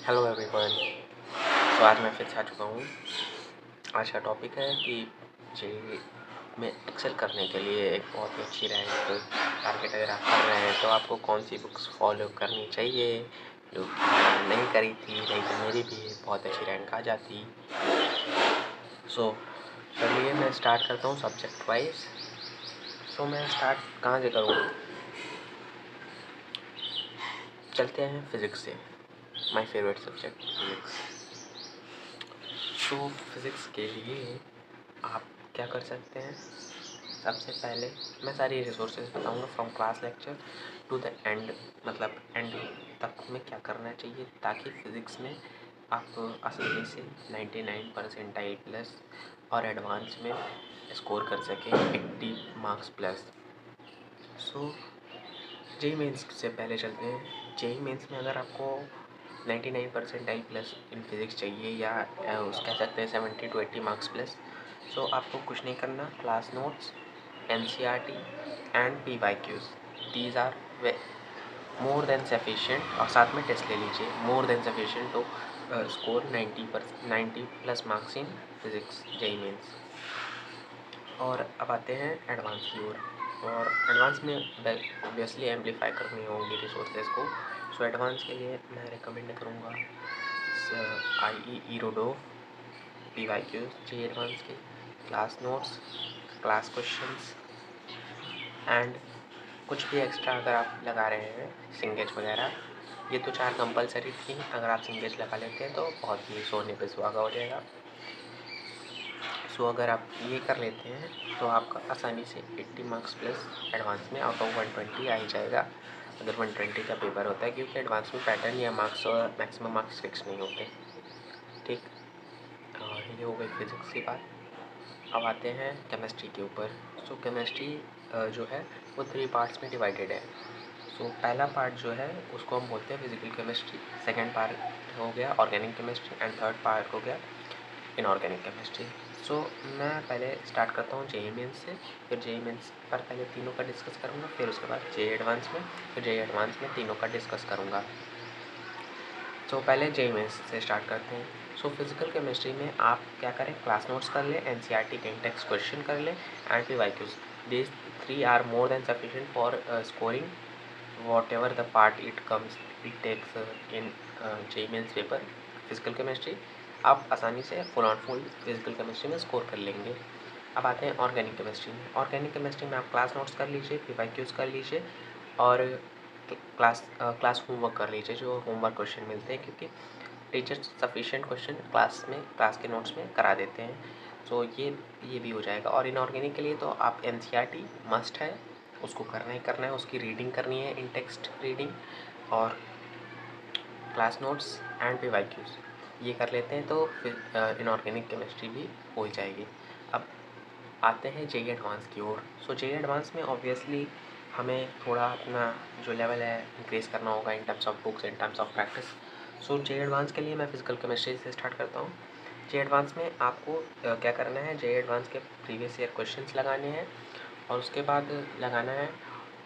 Hello everyone. तो आज मैं फिर से आ चुका हूँ। आज का टॉपिक है कि जेईई में एक्सेल करने के लिए एक बहुत ही अच्छी रैंक टारगेट अगर आप कर रहे हैं तो आपको कौन सी बुक्स फॉलो करनी चाहिए, जो कि मैंने नहीं करी थी, नहीं तो मेरी भी बहुत अच्छी रैंक आ जाती। चलिए मैं स्टार्ट करता हूँ सब्जेक्ट वाइज। मैं स्टार्ट कहाँ से करूँ? चलते हैं फिज़िक्स से। My favourite subject physics. तो फिज़िक्स के लिए आप क्या कर सकते हैं? सबसे पहले मैं सारी रिसोर्सेज बताऊंगा from class lecture to the end, मतलब एंड तक में क्या करना चाहिए ताकि फ़िज़िक्स में आप आसानी से 99 परसेंटाइल प्लस और एडवांस में स्कोर कर सकें 80 मार्क्स प्लस। जेईई मेंस से पहले चलते हैं। जेईई मेंस में अगर आपको 99 परसेंटाइल प्लस इन फिज़िक्स चाहिए या उस कह सकते हैं 70 to 80 मार्क्स प्लस, आपको कुछ नहीं करना। Class notes, NCERT and PYQs, these are more than sufficient, और साथ में टेस्ट ले लीजिए। More than sufficient to score 90 plus marks in physics JEE mains. और अब आते हैं एडवांस की ओर। और एडवांस में ऑब्वियसली एम्पलीफाई करनी होंगी रिसोर्सेज को। एडवांस के लिए मैं रिकमेंड करूँगा IE ईरोडो, पीवाईक्यूज जेईई एडवांस के, class notes, class questions and कुछ भी एक्स्ट्रा अगर आप लगा रहे हैं सिंगेज वगैरह, ये तो 4 कंपलसरी थी। अगर आप सिंगेज लगा लेते हैं तो बहुत ही सोने पे सुहागा हो जाएगा। अगर आप ये कर लेते हैं तो आपका आसानी से 80 मार्क्स प्लस एडवांस में आउट ऑफ 120 आ ही जाएगा, अगर 120 का पेपर होता है, क्योंकि एडवांस में पैटर्न या मार्क्स और मैक्सिमम मार्क्स फिक्स नहीं होते। ठीक, ये हो गई फिज़िक्स की बात। अब आते हैं केमिस्ट्री के ऊपर। केमिस्ट्री जो है वो 3 पार्ट्स में डिवाइडेड है। पहला पार्ट जो है उसको हम बोलते हैं फिजिकल केमिस्ट्री, सेकेंड पार्ट हो गया organic chemistry and third part हो गया इनऑर्गेनिक केमिस्ट्री। मैं पहले स्टार्ट करता हूँ जेईई मेंस से। फिर जेईई मेंस पर पहले तीनों का डिस्कस करूँगा, फिर उसके बाद जेईई एडवांस में, फिर जेईई एडवांस में तीनों का डिस्कस करूँगा। पहले जेईई मेंस से स्टार्ट करते हैं। फिजिकल केमिस्ट्री में आप क्या करें, क्लास नोट्स कर लें, एनसीईआरटी के टेक्स्ट क्वेश्चन कर लें and PYQs. This 3 are more than sufficient for scoring whatever the part it takes in JEE mains paper physical chemistry. आप आसानी से full on full physical chemistry में स्कोर कर लेंगे। अब आते हैं ऑर्गेनिक केमिस्ट्री में। ऑर्गेनिक केमिस्ट्री में आप क्लास नोट्स कर लीजिए, पीवाईक्यूज कर लीजिए और क्लास होमवर्क कर लीजिए, जो होमवर्क क्वेश्चन मिलते हैं, क्योंकि टीचर सफिशिएंट क्वेश्चन क्लास के नोट्स में करा देते हैं। ये भी हो जाएगा। और इनऑर्गेनिक के लिए तो आप एनसीईआरटी मस्ट है, उसको करना ही करना है, उसकी रीडिंग करनी है, इन टेक्स्ट रीडिंग और क्लास नोट्स एंड पीवाईक्यूज ये कर लेते हैं तो फिर इनऑर्गेनिक केमिस्ट्री भी हो जाएगी। अब आते हैं जेईई एडवांस की ओर। जेईई एडवांस में ऑब्वियसली हमें थोड़ा अपना जो लेवल है इंक्रीज़ करना होगा in terms of books, in terms of practice. JEE advance के लिए मैं फिजिकल केमिस्ट्री से स्टार्ट करता हूँ। जेईई एडवांस में आपको क्या करना है, जेईई एडवांस के प्रीवियस ईयर क्वेश्चंस लगाने हैं और उसके बाद लगाना है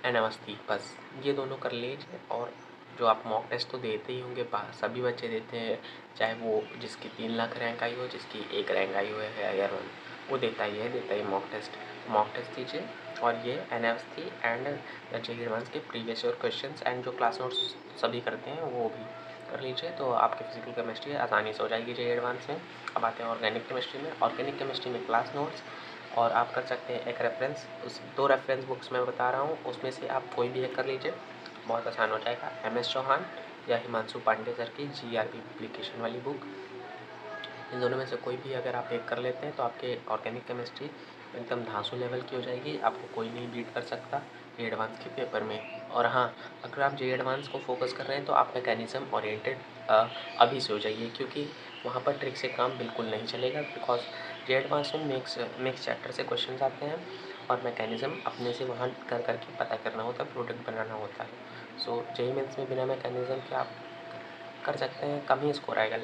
एनावस्थी, बस ये दोनों कर लीजिए। और जो आप मॉक टेस्ट तो देते ही होंगे, सभी बच्चे देते हैं, चाहे वो जिसकी 3 लाख रैंक आई हो, जिसकी 1 रैंक आई हो है या 1, वो देता ही है मॉक टेस्ट दीजिए। और ये एनावस्थी एंड जेईई एडवांस के प्रीवियस ईयर क्वेश्चंस एंड जो क्लास नोट्स सभी करते हैं वो भी कर लीजिए, तो आपकी फिजिकल केमिस्ट्री आसानी से हो जाएगी जेईई एडवांस में। अब आते हैं ऑर्गेनिक केमिस्ट्री में। ऑर्गेनिक केमिस्ट्री में क्लास नोट्स और आप कर सकते हैं एक रेफरेंस, उस 2 रेफरेंस बुक्स मैं बता रहा हूँ, उसमें से आप कोई भी एक कर लीजिए, बहुत आसान हो जाएगा। MS चौहान या हिमांशु पांडे सर की GRP पब्लिकेशन वाली बुक, इन दोनों में से कोई भी अगर आप एक कर लेते हैं तो आपके ऑर्गेनिक केमिस्ट्री एकदम धांसू लेवल की हो जाएगी, आपको कोई नहीं बीट कर सकता जेईई एडवांस के पेपर में। और हाँ, अगर आप जेईई एडवांस को फोकस कर रहे हैं तो आप मैकेनिज़्म ओरिएंटेड अभी से हो जाइए, क्योंकि वहाँ पर ट्रिक से काम बिल्कुल नहीं चलेगा, बिकॉज जेईई एडवांस में मिक्स चैप्टर से क्वेश्चन आते हैं और मैकेनिज़्म अपने से वहाँ कर करके पता करना होता है, प्रोडक्ट बनाना होता है। जेईई मेंस में बिना मैकेनिज़्म के आप कर सकते हैं, कम ही स्कोर आएगा,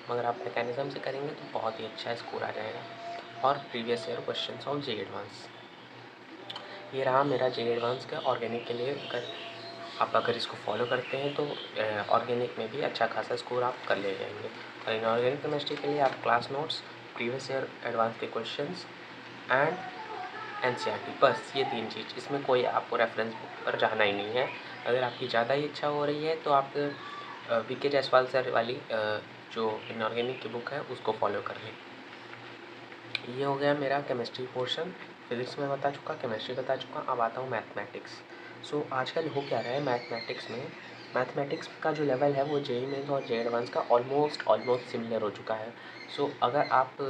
मगर आप मैकेनिज़्म से करेंगे तो बहुत ही अच्छा स्कोर आ जाएगा। और previous year questions of JEE advance, ये रहा मेरा जेईई एडवांस का ऑर्गेनिक के लिए आप अगर इसको फॉलो करते हैं तो ऑर्गेनिक में भी अच्छा खासा स्कोर आप कर ले जाएंगे। और इनऑर्गेनिक केमिस्ट्री के लिए आप class notes, previous year advance के क्वेश्चंस एंड एनसीईआरटी, बस ये 3 चीज़। इसमें कोई आपको रेफरेंस बुक पर जाना ही नहीं है। अगर आपकी ज़्यादा ही इच्छा हो रही है तो आप वीके जायसवाल सर वाली जो इनऑर्गेनिक की बुक है उसको फॉलो कर लें। ये हो गया मेरा केमिस्ट्री पोर्शन। फिज़िक्स में बता चुका, केमिस्ट्री बता चुका, अब आता हूँ मैथमेटिक्स। सो आजकल हो क्या रहा है मैथमेटिक्स का जो लेवल है वो जेईई मेंस और जेईई एडवांस का ऑलमोस्ट सिमिलर हो चुका है। सो अगर आप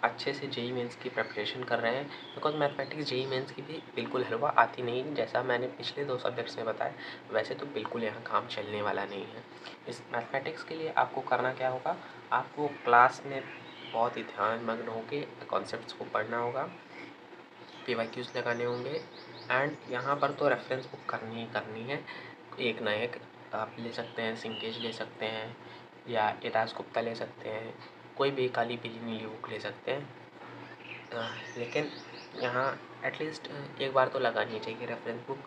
अच्छे से जेईई मेंस की प्रिपरेशन कर रहे हैं, बिकॉज मैथमेटिक्स जेईई मेंस की भी बिल्कुल हलवा आती नहीं, जैसा मैंने पिछले 2 सब्जेक्ट्स में बताया वैसे तो बिल्कुल यहाँ काम चलने वाला नहीं है। इस मैथमेटिक्स के लिए आपको करना क्या होगा, आपको क्लास में बहुत ही ध्यानमग्न होकर कॉन्सेप्ट्स को पढ़ना होगा, पीवाईक्यूज लगाने होंगे एंड यहाँ पर तो रेफरेंस बुक करनी ही करनी है। एक ना एक आप ले सकते हैं, सिंकेज ले सकते हैं या इराज गुप्ता ले सकते हैं, कोई भी काली पीली नीली बुक ले सकते हैं। लेकिन यहाँ एटलीस्ट एक बार तो लगानी चाहिए रेफरेंस बुक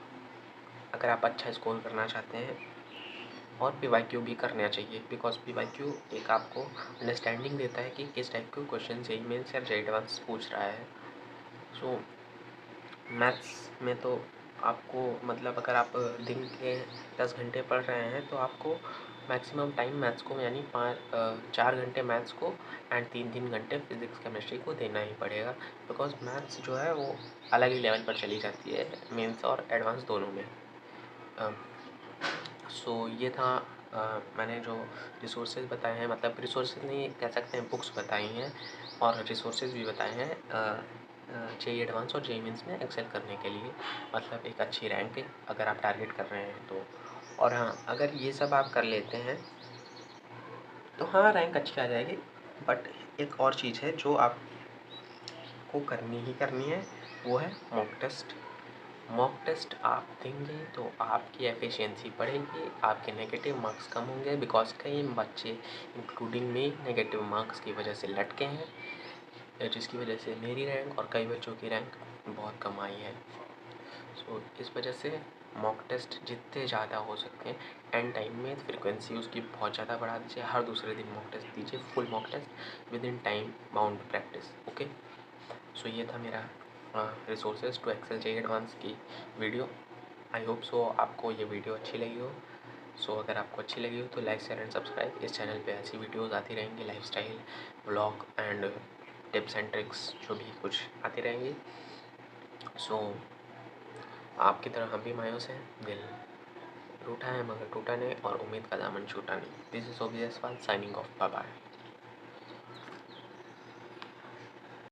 अगर आप अच्छा स्कोर करना चाहते हैं। और पीवाईक्यू भी करना चाहिए, बिकॉज पीवाईक्यू एक आपको अंडरस्टैंडिंग देता है कि किस टाइप के क्वेश्चन जेईई मेंस या जेईई एडवांस पूछ रहा है। सो मैथ्स में तो आपको मतलब अगर आप दिन के 10 घंटे पढ़ रहे हैं तो आपको मैक्सिमम टाइम मैथ्स को यानी 4 घंटे मैथ्स को एंड 3 घंटे फिज़िक्स केमिस्ट्री को देना ही पड़ेगा, बिकॉज मैथ्स जो है वो अलग ही लेवल पर चली जाती है मेंस और एडवांस दोनों में। सो ये था मैंने जो रिसोर्सेज बताए हैं, मतलब रिसोर्सेज नहीं कह सकते हैं, बुक्स बताई हैं और रिसोर्सेज भी बताए हैं जेईई एडवांस और जेईई मेंस में एक्सेल करने के लिए, मतलब एक अच्छी रैंक अगर आप टारगेट कर रहे हैं तो। और हाँ, अगर ये सब आप कर लेते हैं तो हाँ रैंक अच्छी आ जाएगी, बट एक और चीज़ है जो आपको करनी ही करनी है, वो है मॉक टेस्ट आप देंगे तो आपकी एफिशिएंसी बढ़ेगी, आपके नेगेटिव मार्क्स कम होंगे, बिकॉज कई बच्चे इंक्लूडिंग मी नेगेटिव मार्क्स की वजह से लटके हैं, जिसकी वजह से मेरी रैंक और कई बच्चों की रैंक बहुत कम आई है। सो इस वजह से मॉक टेस्ट जितने ज़्यादा हो सकते हैं एंड टाइम में फ्रिक्वेंसी उसकी बहुत ज़्यादा बढ़ा दीजिए, हर दूसरे दिन मॉक टेस्ट दीजिए, full mock test within time bound practice. Okay, so ये था मेरा resources to excel JEE advance की वीडियो। आई होप सो आपको ये वीडियो अच्छी लगी हो। सो अगर आपको अच्छी लगी हो तो लाइक शेयर एंड सब्सक्राइब। इस चैनल पे ऐसी वीडियोस आती रहेंगी, lifestyle vlog and tips and tricks जो भी कुछ आती रहेंगी। सो आपकी तरह हम भी मायूस हैं, दिल रूठा है मगर टूटा नहीं और उम्मीद का दामन छूटा नहीं। This is OB Jaiswal signing off, bye bye.